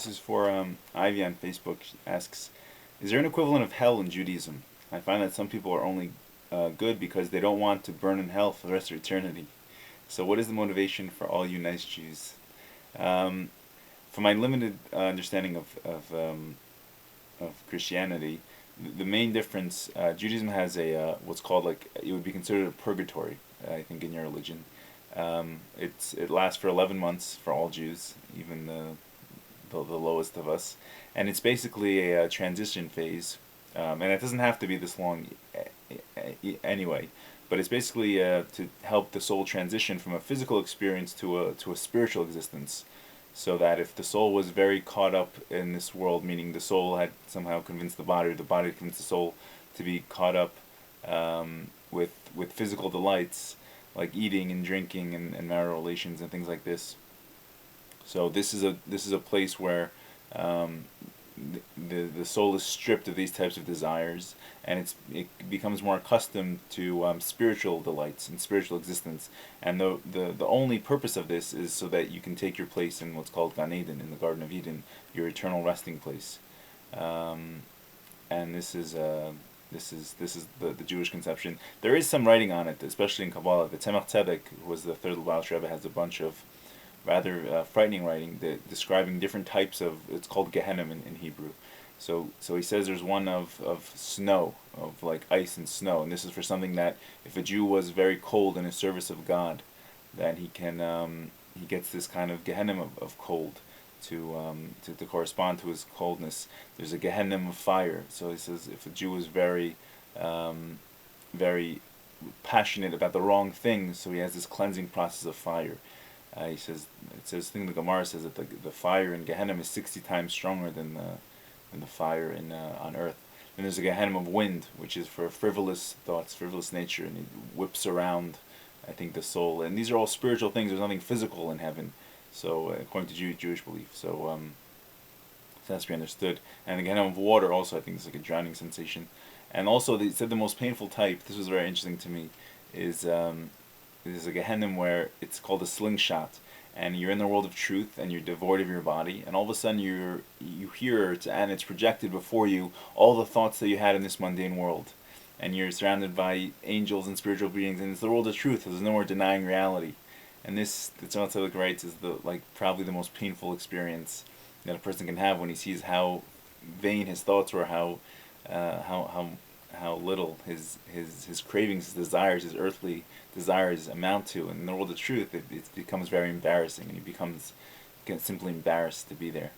This is for Ivy on Facebook. She asks, is there an equivalent of hell in Judaism? I find that some people are only good because they don't want to burn in hell for the rest of eternity. So what is the motivation for all you nice Jews? Um, from my limited understanding of Christianity, the main difference, Judaism has a what's called, like, it would be considered a purgatory, I think, in your religion. It lasts for 11 months for all Jews, even the lowest of us, and it's basically a transition phase, and it doesn't have to be this long anyway. But it's basically to help the soul transition from a physical experience to a spiritual existence, so that if the soul was very caught up in this world, meaning the soul had somehow convinced the body, or the body convinced the soul to be caught up with physical delights like eating and drinking and marital relations and things like this. So this is a place where um, the soul is stripped of these types of desires, and it becomes more accustomed to spiritual delights and spiritual existence. And the only purpose of this is so that you can take your place in what's called Gan Eden, in the Garden of Eden, your eternal resting place. Um, and this is the Jewish conception. There is some writing on it, especially in Kabbalah. The Tzemach Tzedek, who was the third Lubavitch Rebbe, has a bunch of rather frightening writing describing different types of, it's called Gehenim in Hebrew. So he says there's one of snow, of like ice and snow, and this is for something that if a Jew was very cold in his service of God, that he gets this kind of Gehenim of cold to correspond to his coldness. There's a Gehenim of fire. So he says if a Jew is um, very passionate about the wrong things, so he has this cleansing process of fire. He says it says, I think the Gemara says that the fire in Gehenna is 60 times stronger than the fire in on earth. Then there's a Gehenna of wind, which is for frivolous thoughts, frivolous nature, and it whips around, I think, the soul. And these are all spiritual things. There's nothing physical in heaven. So according to Jewish belief, so it has to be understood. And the Gehenna of water also, I think, is like a drowning sensation. And also, they said the most painful type. This was very interesting to me. Is There's a Gehenna where it's called a slingshot, and you're in the world of truth, and you're devoid of your body, and all of a sudden you hear it, and it's projected before you all the thoughts that you had in this mundane world, and you're surrounded by angels and spiritual beings, and it's the world of truth. There's no more denying reality, and this, the Tzemach Tzedek writes, is the, like, probably the most painful experience that a person can have when he sees how vain his thoughts were, how little his cravings, his desires, his earthly desires amount to. And in the world of truth, it becomes very embarrassing, and he becomes simply embarrassed to be there.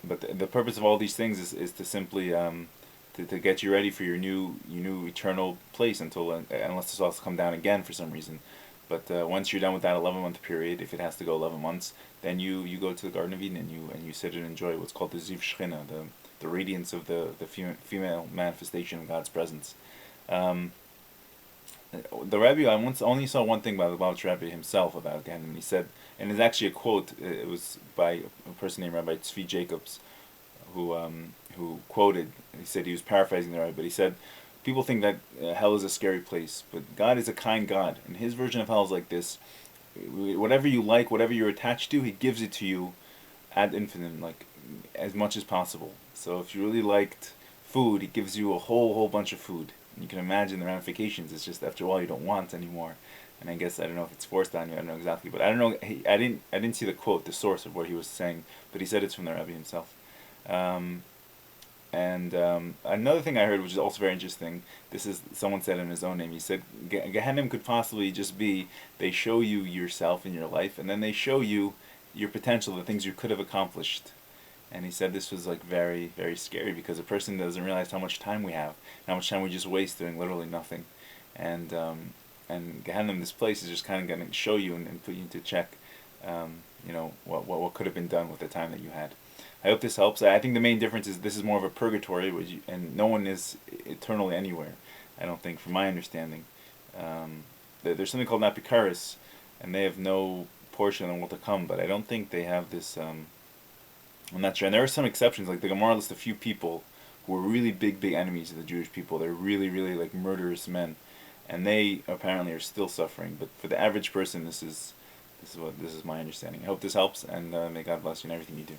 But the purpose of all these things is to simply to get you ready for your new eternal place until unless the souls come down again for some reason. But once you're done with that 11-month period, if it has to go 11 months, then you go to the Garden of Eden, and you sit and enjoy what's called the Ziv Shechina, the radiance of the female manifestation of God's presence. Um, the Rebbe, I once only saw one thing by the Lubavitch Rebbe himself about Gehenna. He said, and it's actually a quote. It was by a person named Rabbi Tzvi Jacobs, who quoted. He said he was paraphrasing the Rebbe, but he said, people think that hell is a scary place, but God is a kind God, and His version of hell is like this: whatever you like, whatever you're attached to, He gives it to you ad infinitum, like as much as possible. So if you really liked food, He gives you a whole bunch of food. And you can imagine the ramifications. It's just after a while you don't want anymore. And I guess I don't know if it's forced on you. I don't know exactly, but I don't know. I didn't see the quote, the source of what he was saying, but he said it's from the Rebbe himself. Um, and another thing I heard, which is also very interesting, this is someone said in his own name. He said Gehenna could possibly just be, they show you yourself in your life, and then they show you your potential, the things you could have accomplished. And he said this was like very, very scary, because a person doesn't realize how much time we have, how much time we just waste doing literally nothing. And Gehenna, this place, is just kind of going to show you and put you into check, what could have been done with the time that you had. I hope this helps. I think the main difference is this is more of a purgatory, and no one is eternally anywhere, I don't think, from my understanding. There's something called Napikaris, and they have no portion in what to come, but I don't think they have this. I'm not sure. And there are some exceptions, like the Gemara lists a few people who were really big enemies of the Jewish people. They're really, really like murderous men, and they apparently are still suffering. But for the average person, this This is my understanding. I hope this helps, and may God bless you in everything you do.